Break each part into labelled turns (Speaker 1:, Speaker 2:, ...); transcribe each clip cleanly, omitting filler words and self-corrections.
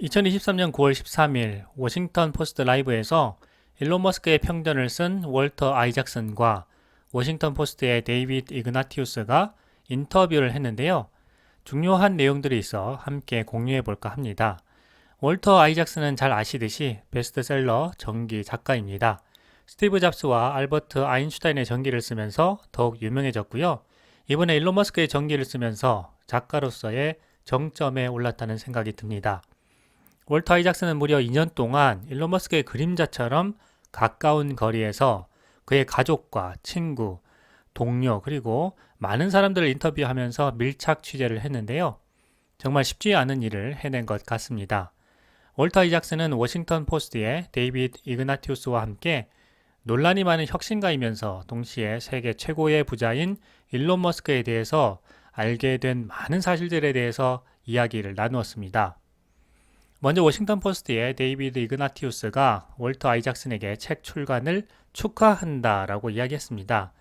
Speaker 1: 2023년 9월 13일 워싱턴 포스트 라이브에서 일론 머스크의 평전을 쓴 월터 아이작슨과 워싱턴 포스트의 데이비드 이그나티우스가 인터뷰를 했는데요. 중요한 내용들이 있어 함께 공유해 볼까 합니다. 월터 아이작슨은 잘 아시듯이 베스트셀러 전기 작가입니다. 스티브 잡스와 알버트 아인슈타인의 전기를 쓰면서 더욱 유명해졌고요. 이번에 일론 머스크의 전기를 쓰면서 작가로서의 정점에 올랐다는 생각이 듭니다. 월터 아이작슨은 무려 2년 동안 일론 머스크의 그림자처럼 가까운 거리에서 그의 가족과 친구, 동료 그리고 많은 사람들을 인터뷰하면서 밀착 취재를 했는데요. 정말 쉽지 않은 일을 해낸 것 같습니다. 월터 아이작슨은 워싱턴 포스트의 데이비드 이그나티우스와 함께 논란이 많은 혁신가이면서 동시에 세계 최고의 부자인 일론 머스크에 대해서 알게 된 많은 사실들에 대해서 이야기를 나누었습니다. 먼저 워싱턴 포스트의 데이비드 이그나티우스가 월터 아이작슨에게 책 출간을 축하한다라고 이야기했습니다.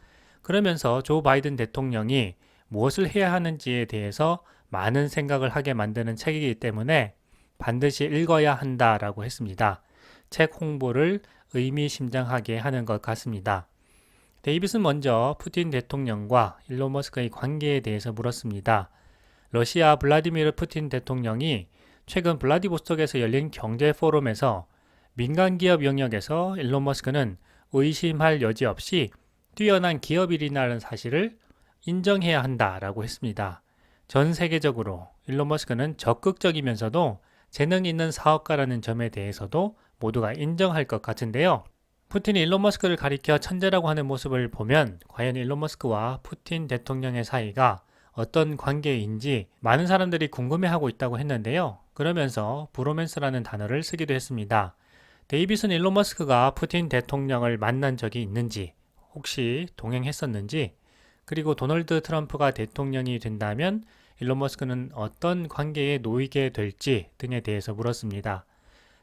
Speaker 1: 그러면서 조 바이든 대통령이 무엇을 해야 하는지에 대해서 많은 생각을 하게 만드는 책이기 때문에 반드시 읽어야 한다라고 했습니다. 책 홍보를 의미심장하게 하는 것 같습니다. 데이빗은 먼저 푸틴 대통령과 일론 머스크의 관계에 대해서 물었습니다. 러시아 블라디미르 푸틴 대통령이 최근 블라디보스톡에서 열린 경제 포럼에서 민간 기업 영역에서 일론 머스크는 의심할 여지 없이 뛰어난 기업인이라는 사실을 인정해야 한다라고 했습니다. 전 세계적으로 일론 머스크는 적극적이면서도 재능 있는 사업가라는 점에 대해서도 모두가 인정할 것 같은데요. 푸틴이 일론 머스크를 가리켜 천재라고 하는 모습을 보면 과연 일론 머스크와 푸틴 대통령의 사이가 어떤 관계인지 많은 사람들이 궁금해하고 있다고 했는데요. 그러면서 브로맨스라는 단어를 쓰기도 했습니다. 데이빗은 일론 머스크가 푸틴 대통령을 만난 적이 있는지, 혹시 동행했었는지, 그리고 도널드 트럼프가 대통령이 된다면 일론 머스크는 어떤 관계에 놓이게 될지 등에 대해서 물었습니다.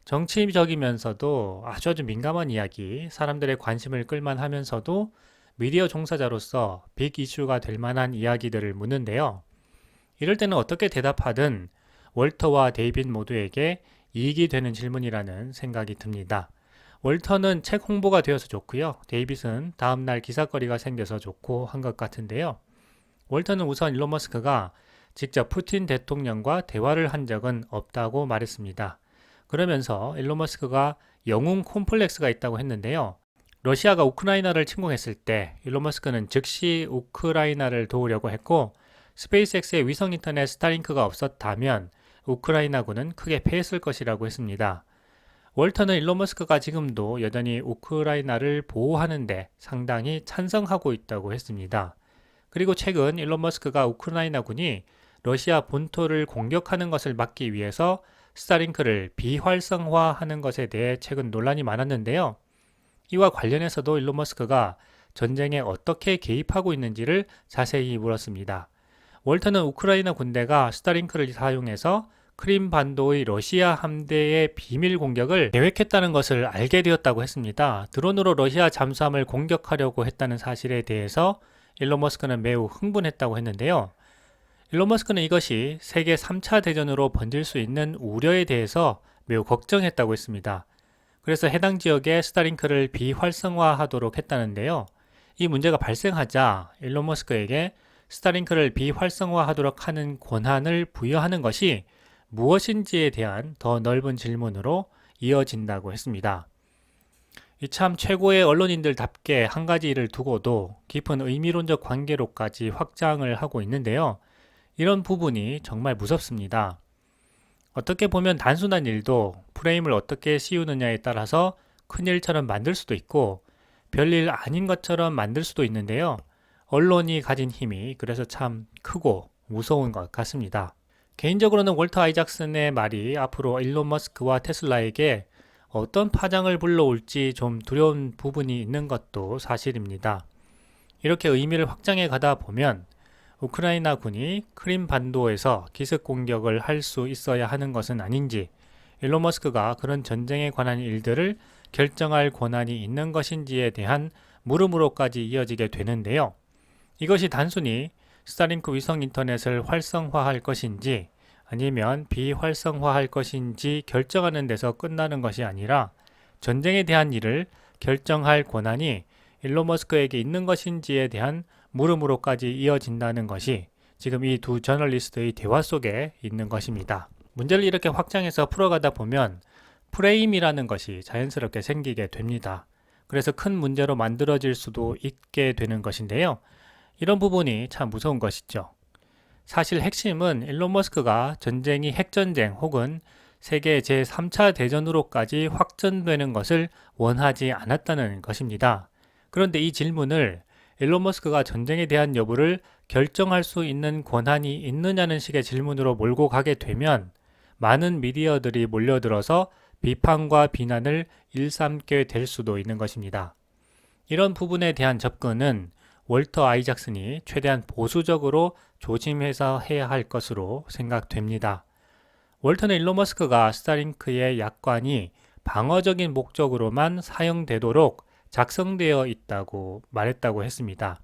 Speaker 1: 정치적이면서도 아주 민감한 이야기, 사람들의 관심을 끌만 하면서도 미디어 종사자로서 빅 이슈가 될 만한 이야기들을 묻는데요. 이럴 때는 어떻게 대답하든 월터와 데이빗 모두에게 이익이 되는 질문이라는 생각이 듭니다. 월터는 책 홍보가 되어서 좋고요. 데이빗은 다음날 기사거리가 생겨서 좋고 한 것 같은데요. 월터는 우선 일론 머스크가 직접 푸틴 대통령과 대화를 한 적은 없다고 말했습니다. 그러면서 일론 머스크가 영웅 콤플렉스가 있다고 했는데요. 러시아가 우크라이나를 침공했을 때 일론 머스크는 즉시 우크라이나를 도우려고 했고 스페이스X의 위성 인터넷 스타링크가 없었다면 우크라이나군은 크게 패했을 것이라고 했습니다. 월터는 일론 머스크가 지금도 여전히 우크라이나를 보호하는데 상당히 찬성하고 있다고 했습니다. 그리고 최근 일론 머스크가 우크라이나군이 러시아 본토를 공격하는 것을 막기 위해서 스타링크를 비활성화하는 것에 대해 최근 논란이 많았는데요. 이와 관련해서도 일론 머스크가 전쟁에 어떻게 개입하고 있는지를 자세히 물었습니다. 월터는 우크라이나 군대가 스타링크를 사용해서 크림 반도의 러시아 함대의 비밀 공격을 계획했다는 것을 알게 되었다고 했습니다. 드론으로 러시아 잠수함을 공격하려고 했다는 사실에 대해서 일론 머스크는 매우 흥분했다고 했는데요. 일론 머스크는 이것이 세계 3차 대전으로 번질 수 있는 우려에 대해서 매우 걱정했다고 했습니다. 그래서 해당 지역에 스타링크를 비활성화하도록 했다는데요. 이 문제가 발생하자 일론 머스크에게 스타링크를 비활성화하도록 하는 권한을 부여하는 것이 무엇인지에 대한 더 넓은 질문으로 이어진다고 했습니다. 이 참 최고의 언론인들답게 한 가지 일을 두고도 깊은 의미론적 관계로까지 확장을 하고 있는데요. 이런 부분이 정말 무섭습니다. 어떻게 보면 단순한 일도 프레임을 어떻게 씌우느냐에 따라서 큰일처럼 만들 수도 있고 별일 아닌 것처럼 만들 수도 있는데요. 언론이 가진 힘이 그래서 참 크고 무서운 것 같습니다. 개인적으로는 월터 아이작슨의 말이 앞으로 일론 머스크와 테슬라에게 어떤 파장을 불러올지 좀 두려운 부분이 있는 것도 사실입니다. 이렇게 의미를 확장해 가다 보면 우크라이나 군이 크림 반도에서 기습 공격을 할 수 있어야 하는 것은 아닌지, 일론 머스크가 그런 전쟁에 관한 일들을 결정할 권한이 있는 것인지에 대한 물음으로까지 이어지게 되는데요. 이것이 단순히 스타링크 위성 인터넷을 활성화할 것인지 아니면 비활성화할 것인지 결정하는 데서 끝나는 것이 아니라 전쟁에 대한 일을 결정할 권한이 일론 머스크에게 있는 것인지에 대한 물음으로까지 이어진다는 것이 지금 이 두 저널리스트의 대화 속에 있는 것입니다. 문제를 이렇게 확장해서 풀어가다 보면 프레임이라는 것이 자연스럽게 생기게 됩니다. 그래서 큰 문제로 만들어질 수도 있게 되는 것인데요. 이런 부분이 참 무서운 것이죠. 사실 핵심은 일론 머스크가 전쟁이 핵전쟁 혹은 세계 제3차 대전으로까지 확전되는 것을 원하지 않았다는 것입니다. 그런데 이 질문을 일론 머스크가 전쟁에 대한 여부를 결정할 수 있는 권한이 있느냐는 식의 질문으로 몰고 가게 되면 많은 미디어들이 몰려들어서 비판과 비난을 일삼게 될 수도 있는 것입니다. 이런 부분에 대한 접근은 월터 아이작슨이 최대한 보수적으로 조심해서 해야 할 것으로 생각됩니다. 월터는 일론 머스크가 스타링크의 약관이 방어적인 목적으로만 사용되도록 작성되어 있다고 말했다고 했습니다.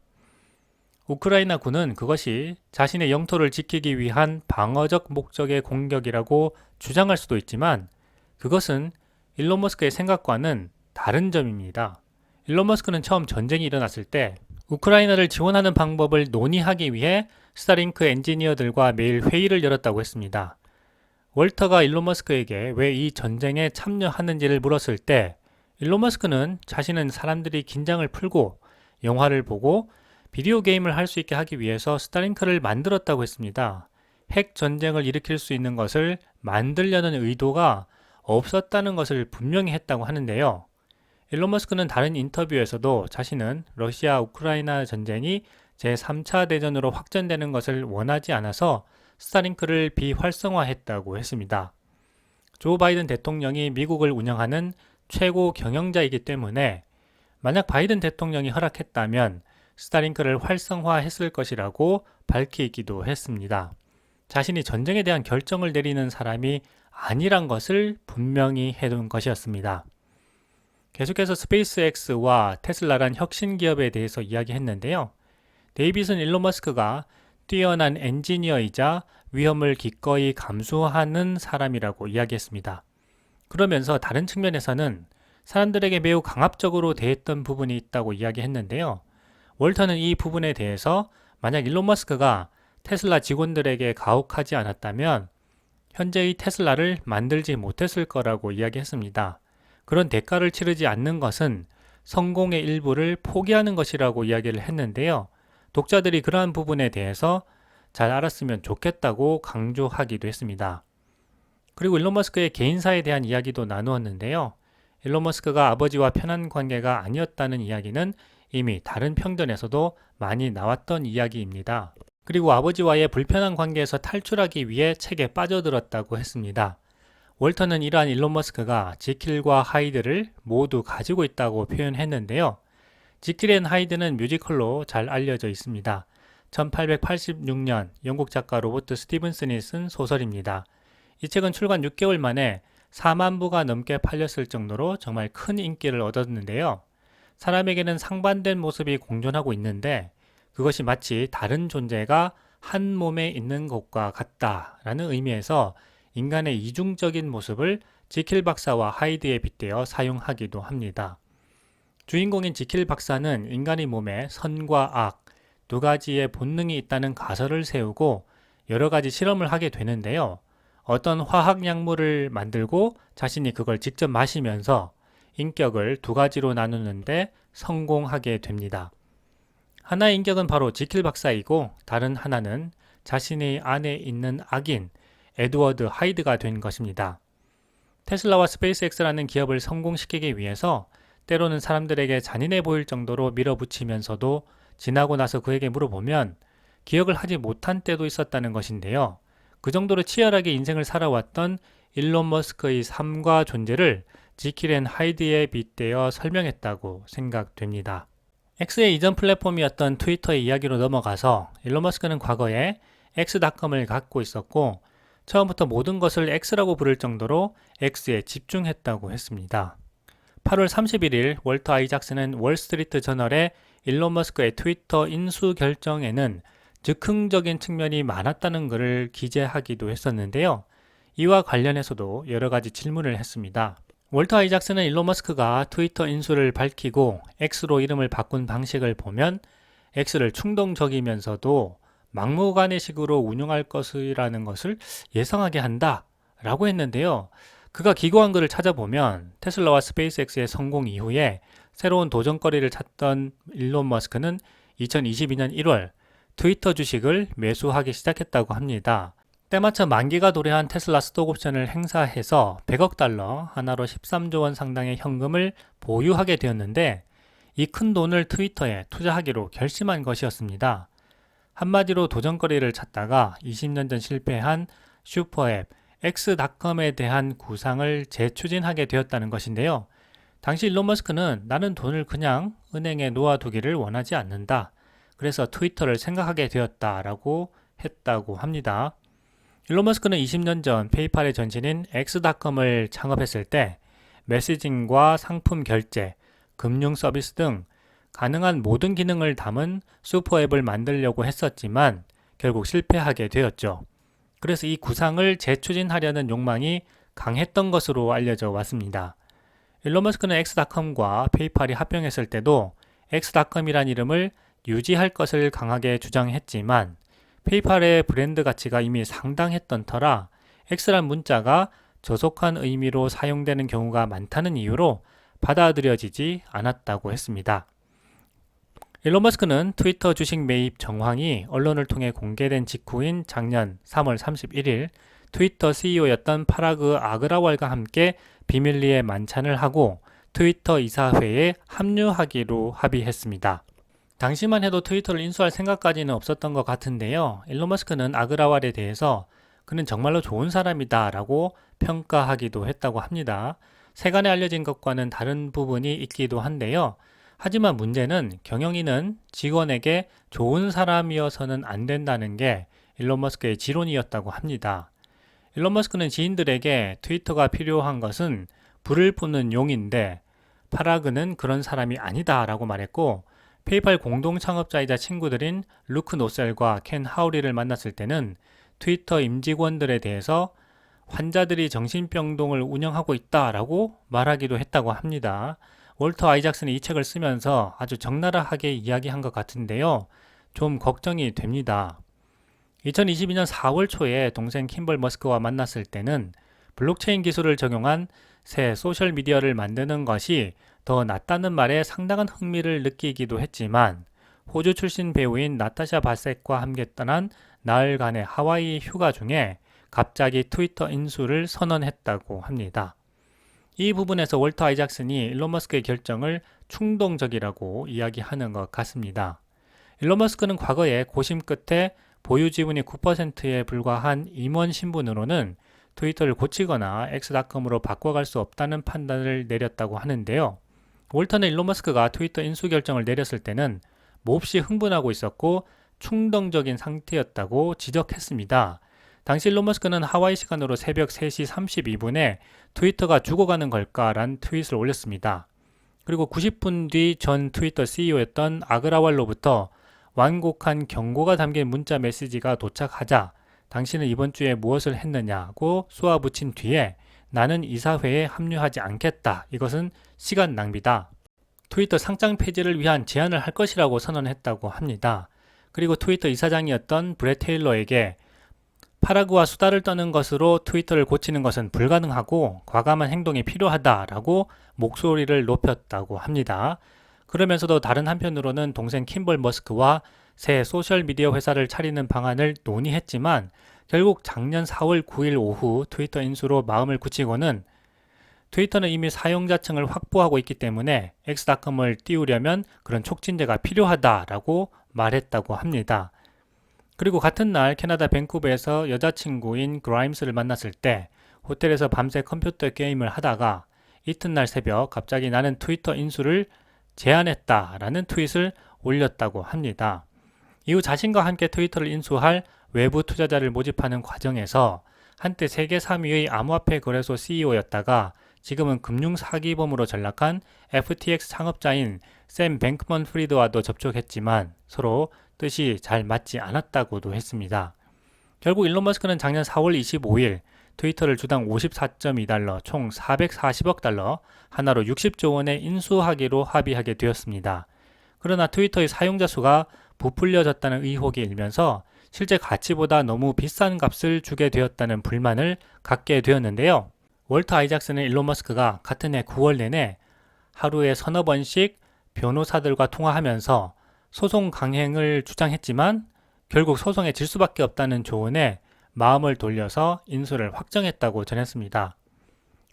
Speaker 1: 우크라이나군은 그것이 자신의 영토를 지키기 위한 방어적 목적의 공격이라고 주장할 수도 있지만 그것은 일론 머스크의 생각과는 다른 점입니다. 일론 머스크는 처음 전쟁이 일어났을 때 우크라이나를 지원하는 방법을 논의하기 위해 스타링크 엔지니어들과 매일 회의를 열었다고 했습니다. 월터가 일론 머스크에게 왜 이 전쟁에 참여하는지를 물었을 때 일론 머스크는 자신은 사람들이 긴장을 풀고 영화를 보고 비디오 게임을 할 수 있게 하기 위해서 스타링크를 만들었다고 했습니다. 핵 전쟁을 일으킬 수 있는 것을 만들려는 의도가 없었다는 것을 분명히 했다고 하는데요. 일론 머스크는 다른 인터뷰에서도 자신은 러시아 우크라이나 전쟁이 제3차 대전으로 확전되는 것을 원하지 않아서 스타링크를 비활성화했다고 했습니다. 조 바이든 대통령이 미국을 운영하는 최고 경영자이기 때문에 만약 바이든 대통령이 허락했다면 스타링크를 활성화했을 것이라고 밝히기도 했습니다. 자신이 전쟁에 대한 결정을 내리는 사람이 아니란 것을 분명히 해둔 것이었습니다. 계속해서 스페이스X와 테슬라란 혁신 기업에 대해서 이야기했는데요. 데이빗은 일론 머스크가 뛰어난 엔지니어이자 위험을 기꺼이 감수하는 사람이라고 이야기했습니다. 그러면서 다른 측면에서는 사람들에게 매우 강압적으로 대했던 부분이 있다고 이야기했는데요. 월터는 이 부분에 대해서 만약 일론 머스크가 테슬라 직원들에게 가혹하지 않았다면 현재의 테슬라를 만들지 못했을 거라고 이야기했습니다. 그런 대가를 치르지 않는 것은 성공의 일부를 포기하는 것이라고 이야기를 했는데요. 독자들이 그러한 부분에 대해서 잘 알았으면 좋겠다고 강조하기도 했습니다. 그리고 일론 머스크의 개인사에 대한 이야기도 나누었는데요. 일론 머스크가 아버지와 편한 관계가 아니었다는 이야기는 이미 다른 편견에서도 많이 나왔던 이야기입니다. 그리고 아버지와의 불편한 관계에서 탈출하기 위해 책에 빠져들었다고 했습니다. 월터는 이러한 일론 머스크가 지킬과 하이드를 모두 가지고 있다고 표현했는데요. 지킬 앤 하이드는 뮤지컬로 잘 알려져 있습니다. 1886년 영국 작가 로버트 스티븐슨이 쓴 소설입니다. 이 책은 출간 6개월 만에 4만 부가 넘게 팔렸을 정도로 정말 큰 인기를 얻었는데요. 사람에게는 상반된 모습이 공존하고 있는데 그것이 마치 다른 존재가 한 몸에 있는 것과 같다라는 의미에서 인간의 이중적인 모습을 지킬 박사와 하이드에 빗대어 사용하기도 합니다. 주인공인 지킬 박사는 인간의 몸에 선과 악, 두 가지의 본능이 있다는 가설을 세우고 여러 가지 실험을 하게 되는데요. 어떤 화학 약물을 만들고 자신이 그걸 직접 마시면서 인격을 두 가지로 나누는데 성공하게 됩니다. 하나의 인격은 바로 지킬 박사이고 다른 하나는 자신의 안에 있는 악인 에드워드 하이드가 된 것입니다. 테슬라와 스페이스X라는 기업을 성공시키기 위해서 때로는 사람들에게 잔인해 보일 정도로 밀어붙이면서도 지나고 나서 그에게 물어보면 기억을 하지 못한 때도 있었다는 것인데요. 그 정도로 치열하게 인생을 살아왔던 일론 머스크의 삶과 존재를 지킬 앤 하이드에 빗대어 설명했다고 생각됩니다. X의 이전 플랫폼이었던 트위터의 이야기로 넘어가서 일론 머스크는 과거에 X닷컴을 갖고 있었고 처음부터 모든 것을 X라고 부를 정도로 X에 집중했다고 했습니다. 8월 31일 월터 아이작슨은 월스트리트 저널에 일론 머스크의 트위터 인수 결정에는 즉흥적인 측면이 많았다는 것을 기재하기도 했었는데요. 이와 관련해서도 여러 가지 질문을 했습니다. 월터 아이작스는 일론 머스크가 트위터 인수를 밝히고 X로 이름을 바꾼 방식을 보면 X를 충동적이면서도 막무가내식으로 운영할 것이라는 것을 예상하게 한다 라고 했는데요. 그가 기고한 글을 찾아보면 테슬라와 스페이스X의 성공 이후에 새로운 도전거리를 찾던 일론 머스크는 2022년 1월 트위터 주식을 매수하기 시작했다고 합니다. 때마침 만기가 도래한 테슬라 스톡옵션을 행사해서 100억 달러, 하나로 13조 원 상당의 현금을 보유하게 되었는데 이 큰 돈을 트위터에 투자하기로 결심한 것이었습니다. 한마디로 도전거리를 찾다가 20년 전 실패한 슈퍼앱 X.com에 대한 구상을 재추진하게 되었다는 것인데요. 당시 일론 머스크는 나는 돈을 그냥 은행에 놓아두기를 원하지 않는다. 그래서 트위터를 생각하게 되었다라고 했다고 합니다. 일론 머스크는 20년 전 페이팔의 전신인 X.com을 창업했을 때 메시징과 상품 결제, 금융 서비스 등 가능한 모든 기능을 담은 슈퍼앱을 만들려고 했었지만 결국 실패하게 되었죠. 그래서 이 구상을 재추진하려는 욕망이 강했던 것으로 알려져 왔습니다. 일론 머스크는 X.com과 페이팔이 합병했을 때도 X.com이란 이름을 유지할 것을 강하게 주장했지만 페이팔의 브랜드 가치가 이미 상당했던 터라 X란 문자가 저속한 의미로 사용되는 경우가 많다는 이유로 받아들여지지 않았다고 했습니다. 일론 머스크는 트위터 주식 매입 정황이 언론을 통해 공개된 직후인 작년 3월 31일 트위터 CEO였던 파라그 아그라왈과 함께 비밀리에 만찬을 하고 트위터 이사회에 합류하기로 합의했습니다. 당시만 해도 트위터를 인수할 생각까지는 없었던 것 같은데요. 일론 머스크는 아그라왈에 대해서 그는 정말로 좋은 사람이다 라고 평가하기도 했다고 합니다. 세간에 알려진 것과는 다른 부분이 있기도 한데요. 하지만 문제는 경영인은 직원에게 좋은 사람이어서는 안 된다는 게 일론 머스크의 지론이었다고 합니다. 일론 머스크는 지인들에게 트위터가 필요한 것은 불을 뿜는 용인데 파라그는 그런 사람이 아니다 라고 말했고 페이팔 공동 창업자이자 친구들인 루크 노셀과 켄 하우리를 만났을 때는 트위터 임직원들에 대해서 환자들이 정신병동을 운영하고 있다라고 말하기도 했다고 합니다. 월터 아이작슨이 이 책을 쓰면서 아주 적나라하게 이야기한 것 같은데요. 좀 걱정이 됩니다. 2022년 4월 초에 동생 킴벌 머스크와 만났을 때는 블록체인 기술을 적용한 새 소셜미디어를 만드는 것이 더 낫다는 말에 상당한 흥미를 느끼기도 했지만 호주 출신 배우인 나타샤 바셋과 함께 떠난 나흘간의 하와이 휴가 중에 갑자기 트위터 인수를 선언했다고 합니다. 이 부분에서 월터 아이작슨이 일론 머스크의 결정을 충동적이라고 이야기하는 것 같습니다. 일론 머스크는 과거에 고심 끝에 보유 지분이 9%에 불과한 임원 신분으로는 트위터를 고치거나 X.com으로 바꿔갈 수 없다는 판단을 내렸다고 하는데요. 월터는 일론 머스크가 트위터 인수 결정을 내렸을 때는 몹시 흥분하고 있었고 충동적인 상태였다고 지적했습니다. 당시 일론 머스크는 하와이 시간으로 새벽 3시 32분에 트위터가 죽어가는 걸까란 트윗을 올렸습니다. 그리고 90분 뒤 전 트위터 CEO였던 아그라왈로부터 완곡한 경고가 담긴 문자 메시지가 도착하자 당신은 이번 주에 무엇을 했느냐고 쏘아붙인 뒤에 나는 이사회에 합류하지 않겠다. 이것은 시간 낭비다. 트위터 상장 폐지를 위한 제안을 할 것이라고 선언했다고 합니다. 그리고 트위터 이사장이었던 브렛 테일러에게 파라그와 수다를 떠는 것으로 트위터를 고치는 것은 불가능하고 과감한 행동이 필요하다라고 목소리를 높였다고 합니다. 그러면서도 다른 한편으로는 동생 킴벌 머스크와 새 소셜미디어 회사를 차리는 방안을 논의했지만 결국 작년 4월 9일 오후 트위터 인수로 마음을 굳히고는 트위터는 이미 사용자층을 확보하고 있기 때문에 X.com을 띄우려면 그런 촉진제가 필요하다라고 말했다고 합니다. 그리고 같은 날 캐나다 밴쿠버에서 여자친구인 그라임스를 만났을 때 호텔에서 밤새 컴퓨터 게임을 하다가 이튿날 새벽 갑자기 나는 트위터 인수를 제안했다라는 트윗을 올렸다고 합니다. 이후 자신과 함께 트위터를 인수할 외부 투자자를 모집하는 과정에서 한때 세계 3위의 암호화폐 거래소 CEO였다가 지금은 금융사기범으로 전락한 FTX 창업자인 샘 뱅크먼 프리드와도 접촉했지만 서로 뜻이 잘 맞지 않았다고도 했습니다. 결국 일론 머스크는 작년 4월 25일 트위터를 주당 54.2달러, 총 440억 달러, 하나로 60조 원에 인수하기로 합의하게 되었습니다. 그러나 트위터의 사용자 수가 부풀려졌다는 의혹이 일면서 실제 가치보다 너무 비싼 값을 주게 되었다는 불만을 갖게 되었는데요. 월터 아이작슨은 일론 머스크가 같은 해 9월 내내 하루에 서너 번씩 변호사들과 통화하면서 소송 강행을 주장했지만 결국 소송에 질 수밖에 없다는 조언에 마음을 돌려서 인수를 확정했다고 전했습니다.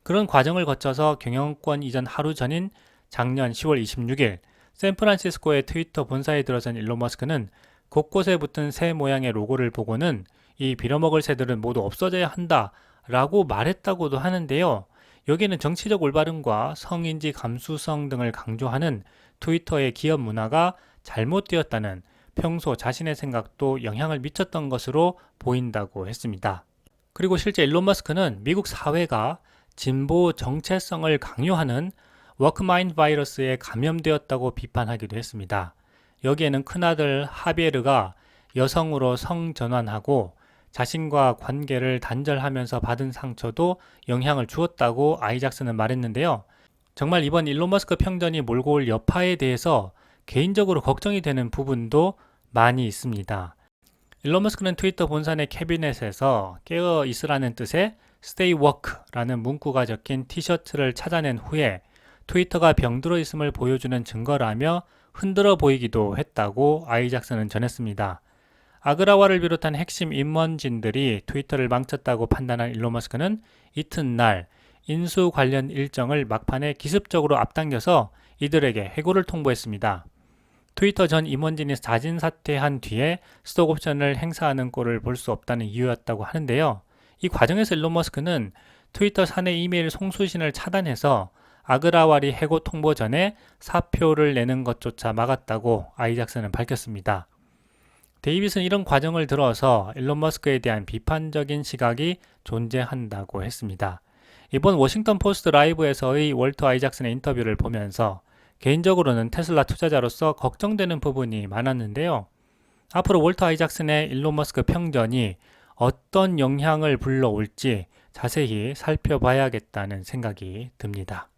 Speaker 1: 그런 과정을 거쳐서 경영권 이전 하루 전인 작년 10월 26일 샌프란시스코의 트위터 본사에 들어선 일론 머스크는 곳곳에 붙은 새 모양의 로고를 보고는 이 빌어먹을 새들은 모두 없어져야 한다 라고 말했다고도 하는데요. 여기는 정치적 올바름과 성인지 감수성 등을 강조하는 트위터의 기업 문화가 잘못되었다는 평소 자신의 생각도 영향을 미쳤던 것으로 보인다고 했습니다. 그리고 실제 일론 머스크는 미국 사회가 진보 정체성을 강요하는 워크마인드 바이러스에 감염되었다고 비판하기도 했습니다. 여기에는 큰아들 하비에르가 여성으로 성전환하고 자신과 관계를 단절하면서 받은 상처도 영향을 주었다고 아이작슨은 말했는데요. 정말 이번 일론 머스크 평전이 몰고 올 여파에 대해서 개인적으로 걱정이 되는 부분도 많이 있습니다. 일론 머스크는 트위터 본사 내 캐비넷에서 깨어 있으라는 뜻의 Stay Woke라는 문구가 적힌 티셔츠를 찾아낸 후에 트위터가 병들어 있음을 보여주는 증거라며 흔들어 보이기도 했다고 아이작슨은 전했습니다. 아그라와를 비롯한 핵심 임원진들이 트위터를 망쳤다고 판단한 일론 머스크는 이튿날 인수 관련 일정을 막판에 기습적으로 앞당겨서 이들에게 해고를 통보했습니다. 트위터 전 임원진이 자진 사퇴한 뒤에 스톡옵션을 행사하는 꼴을 볼 수 없다는 이유였다고 하는데요. 이 과정에서 일론 머스크는 트위터 사내 이메일 송수신을 차단해서 아그라와리 해고 통보 전에 사표를 내는 것조차 막았다고 아이작슨은 밝혔습니다. 데이빗은 이런 과정을 들어서 일론 머스크에 대한 비판적인 시각이 존재한다고 했습니다. 이번 워싱턴 포스트 라이브에서의 월터 아이작슨의 인터뷰를 보면서 개인적으로는 테슬라 투자자로서 걱정되는 부분이 많았는데요. 앞으로 월터 아이작슨의 일론 머스크 평전이 어떤 영향을 불러올지 자세히 살펴봐야겠다는 생각이 듭니다.